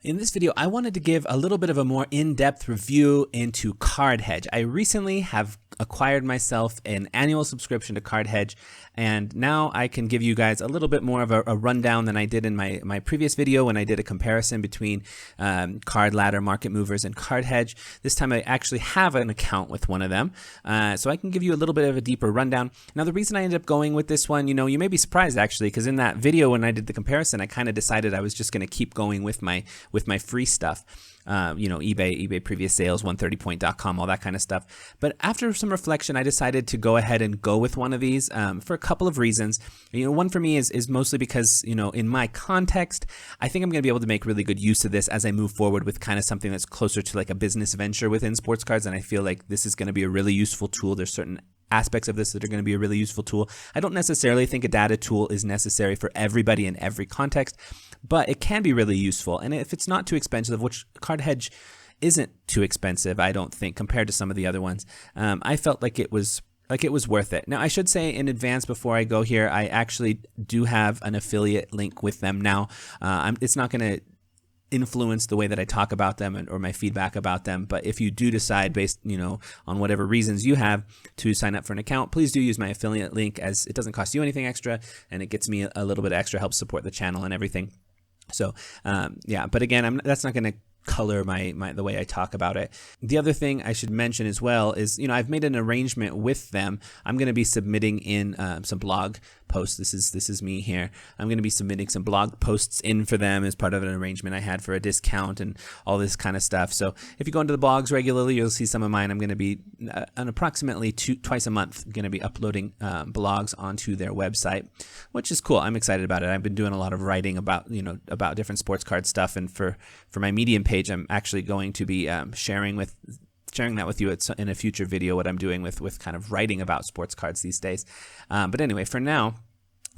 In this video, I wanted to give a little bit of a more in-depth review into Hedge. I recently have acquired myself an annual subscription to Hedge, and now I can give you guys a little bit more of a rundown than I did in my previous video when I did a comparison between Card Ladder, Market Movers, and Hedge. This time I actually have an account with one of them, so I can give you a little bit of a deeper rundown. Now, the reason I ended up going with this one, you may be surprised actually, because in that video when I did the comparison, I kind of decided I was just going to keep going with my free stuff, eBay previous sales, 130point.com, all that kind of stuff. But after some reflection, I decided to go ahead and go with one of these for a couple of reasons. One for me is mostly because, in my context, I think I'm going to be able to make really good use of this as I move forward with kind of something that's closer to like a business venture within sports cards. And I feel like this is going to be a really useful tool. There's certain aspects of this that are going to be a really useful tool. I don't necessarily think a data tool is necessary for everybody in every context, but it can be really useful. And if it's not too expensive, which Hedge isn't too expensive, I don't think, compared to some of the other ones, I felt like it was worth it. Now, I should say in advance before I go here, I actually do have an affiliate link with them now. It's not going to influence the way that I talk about them or my feedback about them. But if you do decide based, on whatever reasons you have to sign up for an account, please do use my affiliate link, as it doesn't cost you anything extra and it gets me a little bit extra, helps support the channel and everything. So, yeah, but again, that's not going to color the way I talk about it. The other thing I should mention as well is, I've made an arrangement with them. I'm going to be submitting in some blog posts. This is me here. I'm going to be submitting some blog posts in for them as part of an arrangement I had for a discount and all this kind of stuff. So if you go into the blogs regularly, you'll see some of mine. I'm going to be approximately twice a month going to be uploading blogs onto their website, which is cool. I'm excited about it. I've been doing a lot of writing about about different sports card stuff, and for my Medium page, I'm actually going to be sharing that with you in a future video, what I'm doing with kind of writing about sports cards these days. But anyway, for now,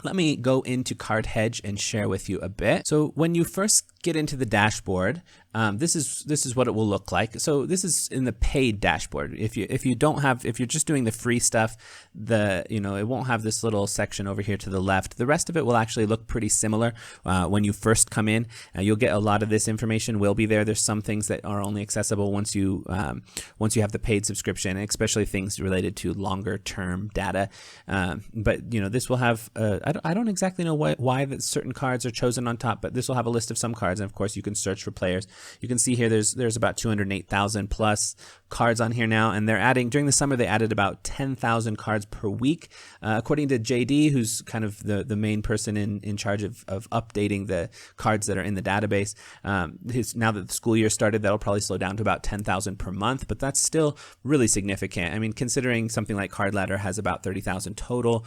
let me go into Hedge and share with you a bit. So when you first get into the dashboard, this is what it will look like. So this is in the paid dashboard. If you're just doing the free stuff, it won't have this little section over here to the left. The rest of it will actually look pretty similar when you first come in. You'll get a lot of this information will be there. There's some things that are only accessible once you have the paid subscription, especially things related to longer term data. But this will have I don't exactly know why that certain cards are chosen on top, but this will have a list of some cards, and of course you can search for players. You can see here there's about 208,000 plus cards on here now, and they're adding, during the summer they added about 10,000 cards per week, according to JD, who's kind of the main person in charge of updating the cards that are in the database. Now that the school year started, that'll probably slow down to about 10,000 per month, but that's still really significant. I mean, considering something like Card Ladder has about 30,000 total,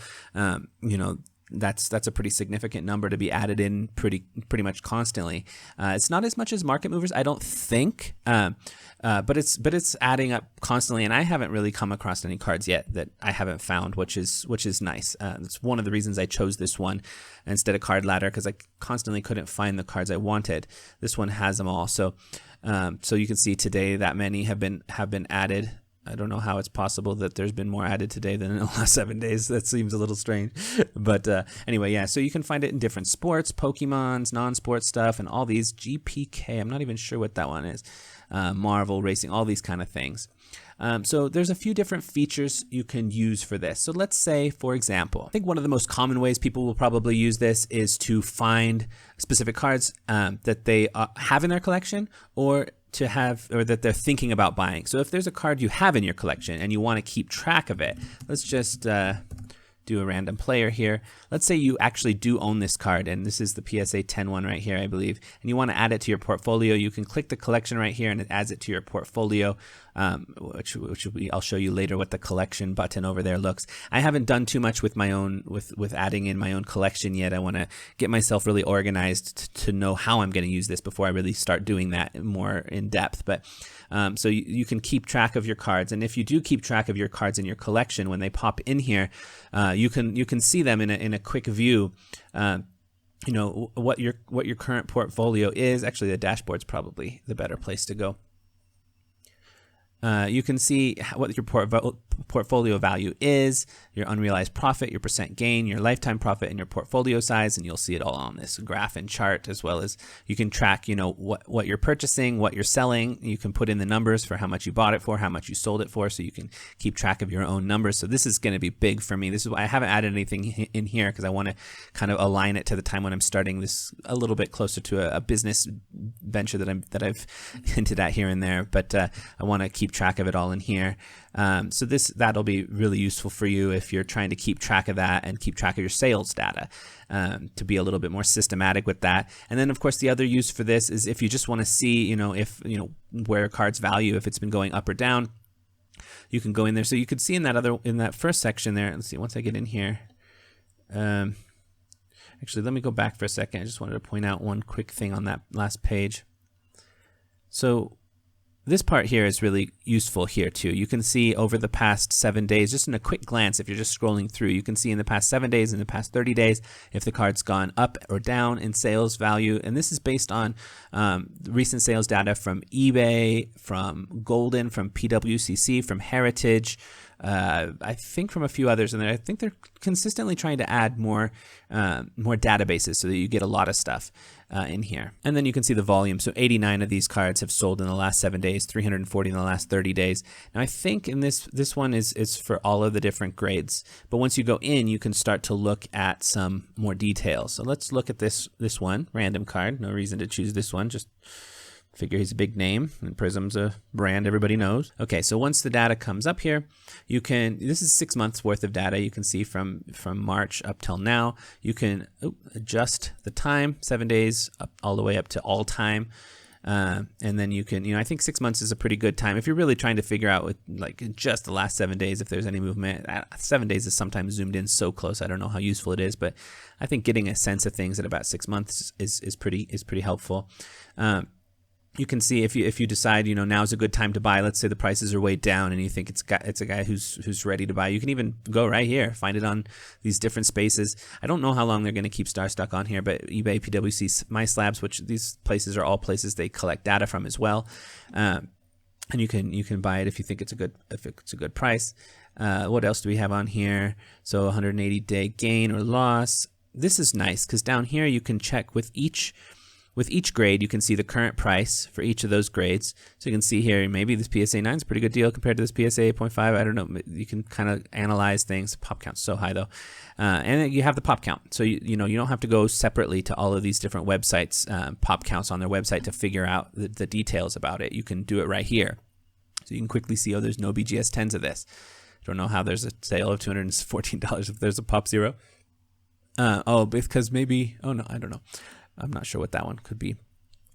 that's a pretty significant number to be added in pretty much constantly. It's not as much as Market Movers, I don't think, but it's adding up constantly, and I haven't really come across any cards yet that I haven't found, which is nice. That's one of the reasons I chose this one instead of Card Ladder, because I constantly couldn't find the cards I wanted. This one has them all, so you can see today that many have been added. I don't know how it's possible that there's been more added today than in the last 7 days. That seems a little strange. But anyway, yeah, so you can find it in different sports, Pokemons, non-sports stuff, and all these. GPK, I'm not even sure what that one is. Marvel, Racing, all these kind of things. So there's a few different features you can use for this. So let's say, for example, I think one of the most common ways people will probably use this is to find specific cards that they have in their collection, or that they're thinking about buying. So if there's a card you have in your collection and you want to keep track of it, let's just do a random player here. Let's say you actually do own this card, and this is the PSA 10 one right here, I believe, and you want to add it to your portfolio. You can click the collection right here and it adds it to your portfolio, which I'll show you later what the collection button over there looks. I haven't done too much with my own with adding in my own collection yet. I want to get myself really organized to know how I'm going to use this before I really start doing that more in depth. But so you can keep track of your cards, and if you do keep track of your cards in your collection, when they pop in here, you can see them in a quick view. What your current portfolio is. Actually, the dashboard's probably the better place to go. you can see what your portfolio value is, your unrealized profit, your percent gain, your lifetime profit, and your portfolio size, and you'll see it all on this graph and chart, as well as you can track, what you're purchasing, what you're selling. You can put in the numbers for how much you bought it for, how much you sold it for, so you can keep track of your own numbers. So this is going to be big for me. This is why I haven't added anything in here, because I want to kind of align it to the time when I'm starting this a little bit closer to a business venture that I've hinted at here and there. But I want to keep track of it all in here. So that'll be really useful for you if you're trying to keep track of that and keep track of your sales data, to be a little bit more systematic with that. And then of course the other use for this is if you just want to see, where a card's value, if it's been going up or down, you can go in there. So you could see in that first section there. Let's see, once I get in here, actually, let me go back for a second. I just wanted to point out one quick thing on that last page. So this part here is really useful here too. You can see over the past 7 days, just in a quick glance, if you're just scrolling through, you can see in the past 7 days, in the past 30 days, if the card's gone up or down in sales value. And this is based on recent sales data from eBay, from Golden, from PWCC, from Heritage, I think from a few others, and I think they're consistently trying to add more databases so that you get a lot of stuff in here. And then you can see the volume. So 89 of these cards have sold in the last 7 days, 340 in the last 30 days. Now I think in this one is for all of the different grades. But once you go in, you can start to look at some more details. So let's look at this one, random card. No reason to choose this one, just figure he's a big name, and Prism's a brand everybody knows. Okay, so once the data comes up here, this is 6 months worth of data. You can see from March up till now. You can adjust the time, 7 days up all the way up to all time. And then you can, I think 6 months is a pretty good time. If you're really trying to figure out with just the last 7 days, if there's any movement, 7 days is sometimes zoomed in so close. I don't know how useful it is, but I think getting a sense of things at about 6 months is pretty helpful. You can see if you decide now's a good time to buy. Let's say the prices are way down and you think it's a guy who's ready to buy. You can even go right here, find it on these different spaces. I don't know how long they're going to keep StarStock on here, but eBay, PWC, MySlabs, which these places are all places they collect data from as well, and you can buy it if you think it's a good price. What else do we have on here? So 180-day gain or loss. This is nice because down here you can check with each grade, you can see the current price for each of those grades. So you can see here, maybe this PSA 9 is a pretty good deal compared to this PSA 8.5. I don't know. You can kind of analyze things. Pop count's so high though. And then you have the pop count. So you don't have to go separately to all of these different websites, pop counts on their website to figure out the details about it. You can do it right here. So you can quickly see, there's no BGS 10s of this. Don't know how there's a sale of $214 if there's a pop zero. Because maybe, no, I don't know. I'm not sure what that one could be.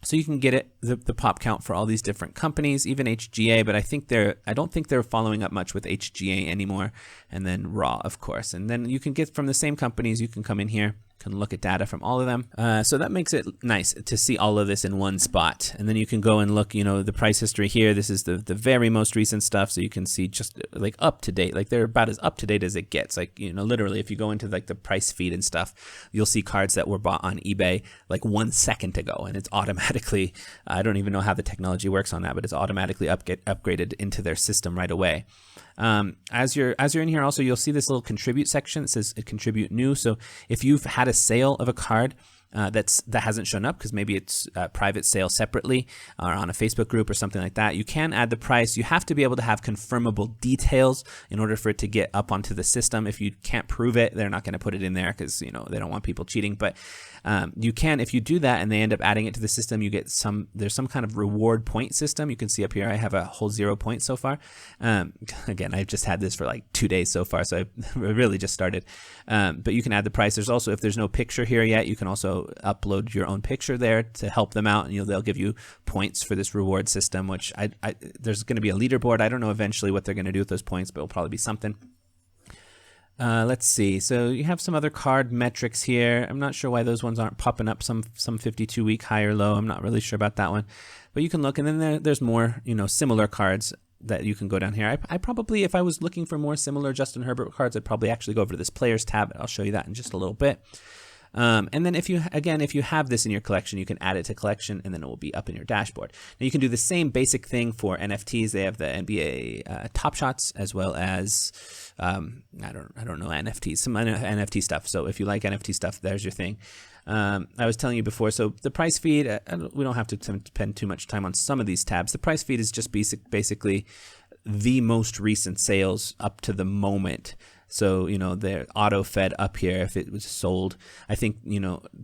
So you can get the pop count for all these different companies, even HGA, but I don't think they're following up much with HGA anymore. And then Raw, of course. And then you can get from the same companies, you can come in here, can look at data from all of them. So that makes it nice to see all of this in one spot. And then you can go and look, the price history here. This is the very most recent stuff. So you can see just up to date, they're about as up to date as it gets. Literally if you go into the price feed and stuff, you'll see cards that were bought on eBay 1 second ago. And it's automatically, I don't even know how the technology works on that, but it's automatically upgraded into their system right away. As you're in here also, you'll see this little contribute section that says contribute new. So if you've had a sale of a card that hasn't shown up because maybe it's a private sale separately or on a Facebook group or something like that, you can add the price. You have to be able to have confirmable details in order for it to get up onto the system. If you can't prove it, they're not going to put it in there because they don't want people cheating. But you can, if you do that and they end up adding it to the system, you get there's some kind of reward point system. You can see up here I have a whole 0 points so far. Again, I've just had this for 2 days so far, so I really just started. But you can add the price. There's also, if there's no picture here yet, you can also upload your own picture there to help them out, and they'll give you points for this reward system, which there's going to be a leaderboard. I don't know eventually what they're going to do with those points, but it'll probably be something. Let's see. So you have some other card metrics here. I'm not sure why those ones aren't popping up, some 52-week high or low. I'm not really sure about that one. But you can look, and then there's more, similar cards that you can go down here. I probably, if I was looking for more similar Justin Herbert cards, I'd probably actually go over to this Players tab. I'll show you that in just a little bit. And then if you have this in your collection, you can add it to collection, and then it will be up in your dashboard. Now you can do the same basic thing for NFTs. They have the NBA Top Shots, as well as I don't know, NFTs, some NFT stuff. So if you like NFT stuff, there's your thing. I was telling you before, so the price feed, we don't have to spend too much time on some of these tabs. The price feed is just basically the most recent sales up to the moment. So, they're auto-fed up here if it was sold. I think,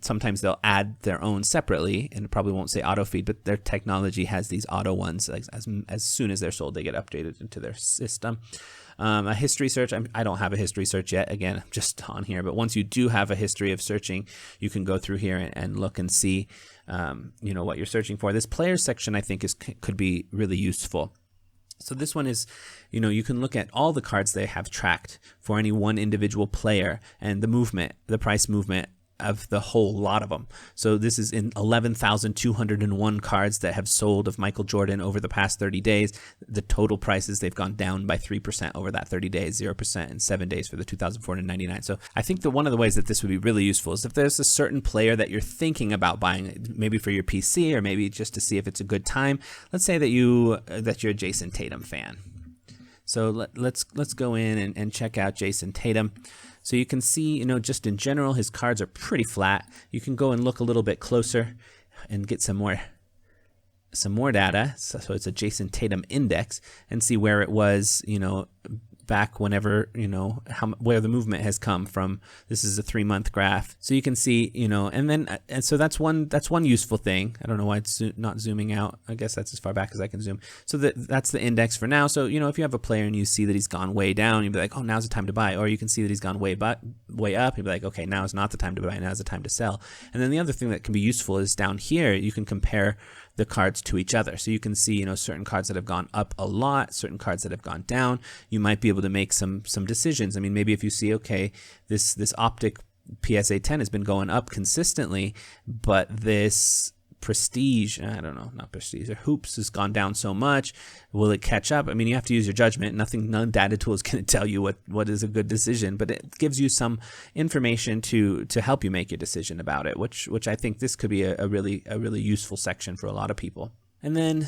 sometimes they'll add their own separately, and it probably won't say auto-feed, but their technology has these auto ones. Like as soon as they're sold, they get updated into their system. A history search, I don't have a history search yet. Again, I'm just on here. But once you do have a history of searching, you can go through here and look and see, what you're searching for. This players section, I think, could be really useful. So this one is, you can look at all the cards they have tracked for any one individual player and the price movement of the whole lot of them. So this is in 11,201 cards that have sold of Michael Jordan over the past 30 days. The total prices, they've gone down by 3% over that 30 days, 0% in 7 days for the 2,499. So I think that one of the ways that this would be really useful is if there's a certain player that you're thinking about buying, maybe for your PC or maybe just to see if it's a good time. Let's say that you're a Jason Tatum fan. So let's go in and check out Jason Tatum. So you can see, just in general, his cards are pretty flat. You can go and look a little bit closer and get some more data. So it's a Jason Tatum index and see where it was, back whenever, where the movement has come from. This is a 3-month graph. So you can see, and so that's one useful thing. I don't know why it's not zooming out. I guess that's as far back as I can zoom. So that's the index for now. So, if you have a player and you see that he's gone way down, you'd be like, oh, now's the time to buy. Or you can see that he's gone way up. You'd be like, okay, now is not the time to buy. Now's the time to sell. And then the other thing that can be useful is down here, you can compare the cards to each other. So you can see, certain cards that have gone up a lot, certain cards that have gone down. You might be able to make some decisions. I mean, maybe if you see, okay, this Optic PSA 10 has been going up consistently, but this Prestige, I don't know, not Prestige, or Hoops has gone down so much. Will it catch up? I mean, you have to use your judgment. None data tool is going to tell you what is a good decision, but it gives you some information to help you make your decision about it, which I think this could be a really useful section for a lot of people. And then,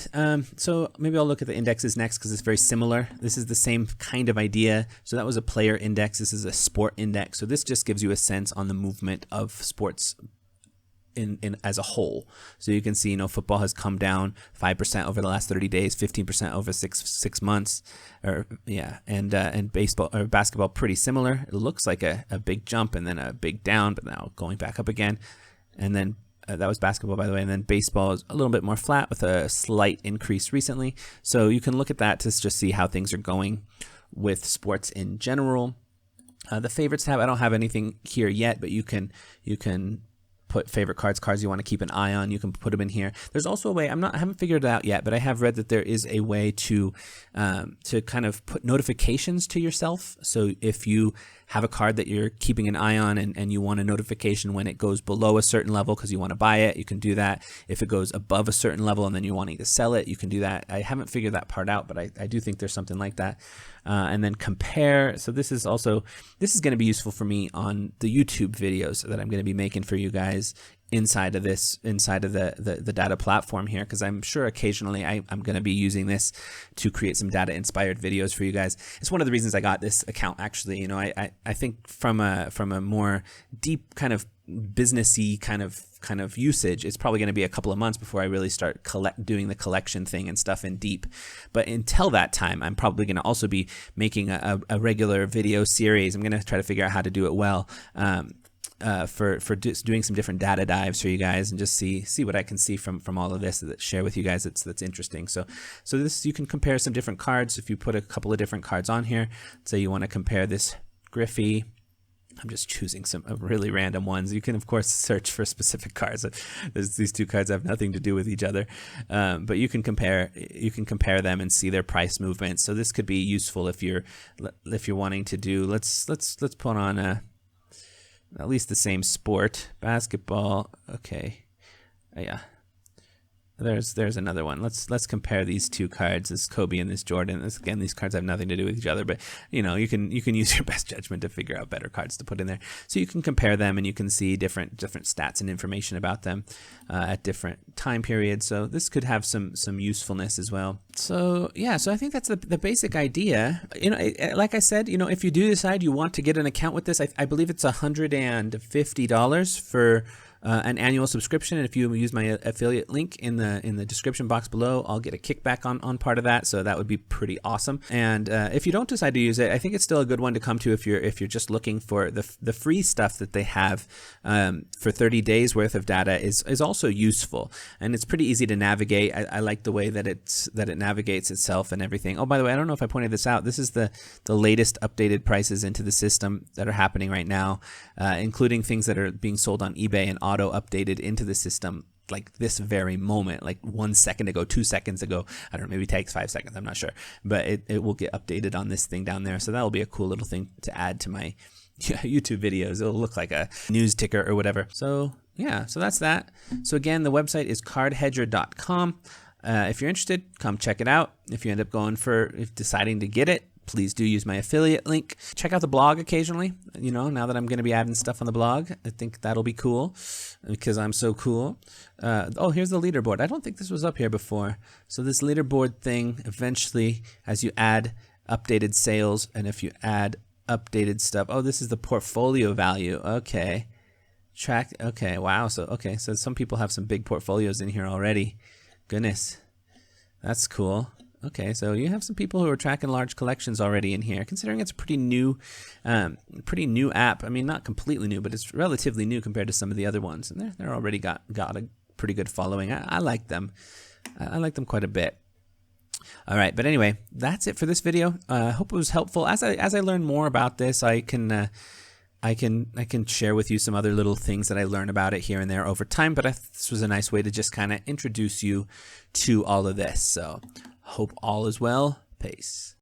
so maybe I'll look at the indexes next because it's very similar. This is the same kind of idea. So that was a player index. This is a sport index. So this just gives you a sense on the movement of sports in as a whole. So you can see, football has come down 5% over the last 30 days, 15% over six months, and baseball or basketball pretty similar. It looks like a big jump and then a big down, but now going back up again. And then that was basketball, by the way. And then baseball is a little bit more flat with a slight increase recently. So you can look at that to just see how things are going with sports in general. The favorites tab, I don't have anything here yet, but you can put favorite cards you want to keep an eye on. You can put them in here. There's also a way, I haven't figured it out yet, but I have read that there is a way to kind of put notifications to yourself. So if you have a card that you're keeping an eye on and you want a notification when it goes below a certain level because you want to buy it, you can do that. If it goes above a certain level and then you're wanting to sell it, you can do that. I haven't figured that part out, but I do think there's something like that. And then compare. So this is going to be useful for me on the YouTube videos that I'm going to be making for you guys inside of the data platform here, because I'm sure occasionally I'm going to be using this to create some data inspired videos for you guys. It's one of the reasons I got this account, actually. I think from a more deep kind of businessy kind of usage, it's probably going to be a couple of months before I really start doing the collection thing and stuff in deep. But until that time, I'm probably going to also be making a regular video series. I'm going to try to figure out how to do it well. For doing some different data dives for you guys and just see what I can see from all of this that share with you guys that's interesting. So this, you can compare some different cards. If you put a couple of different cards on here, say you want to compare this Griffey. I'm just choosing some really random ones. You can, of course, search for specific cards. These two cards have nothing to do with each other, but you can compare them and see their price movement. So this could be useful if you're wanting to do. Let's put on at least the same sport, basketball. Okay, yeah. There's another one. Let's compare these two cards, this Kobe and this Jordan. Again, these cards have nothing to do with each other, but you know, you can use your best judgment to figure out better cards to put in there. So you can compare them, and you can see different stats and information about them at different time periods. So this could have some usefulness as well. So yeah, so I think that's the basic idea. You know, like I said, you know, if you do decide you want to get an account with this, I believe it's $150 for an annual subscription, and if you use my affiliate link in the description box below, I'll get a kickback on part of that. So that would be pretty awesome. And if you don't decide to use it, I think it's still a good one to come to if you're just looking for the free stuff that they have for 30 days worth of data is also useful, and it's pretty easy to navigate. I like the way that it navigates itself and everything. Oh, by the way, I don't know if I pointed this out. This is the latest updated prices into the system that are happening right now, including things that are being sold on eBay and auto updated into the system like this very moment, like 1 second ago, 2 seconds ago. I don't know, maybe it takes 5 seconds, I'm not sure, but it will get updated on this thing down there. So that'll be a cool little thing to add to my YouTube videos. It'll look like a news ticker or whatever. So yeah, so that's that. So again, the website is cardhedger.com. If you're interested, come check it out. If you end up deciding to get it, please do use my affiliate link. Check out the blog occasionally. You know, now that I'm going to be adding stuff on the blog, I think that'll be cool because I'm so cool. Oh, here's the leaderboard. I don't think this was up here before. So this leaderboard thing, eventually, as you add updated sales and if you add updated stuff. Oh, this is the portfolio value. Okay. Okay. Wow. So some people have some big portfolios in here already. Goodness. That's cool. Okay, so you have some people who are tracking large collections already in here, considering it's a pretty new app. I mean, not completely new, but it's relatively new compared to some of the other ones, and they're already got a pretty good following. I like them. I like them quite a bit. All right, but anyway, that's it for this video. I hope it was helpful. As I learn more about this, I can share with you some other little things that I learn about it here and there over time. But this was a nice way to just kind of introduce you to all of this. So. Hope all is well. Peace.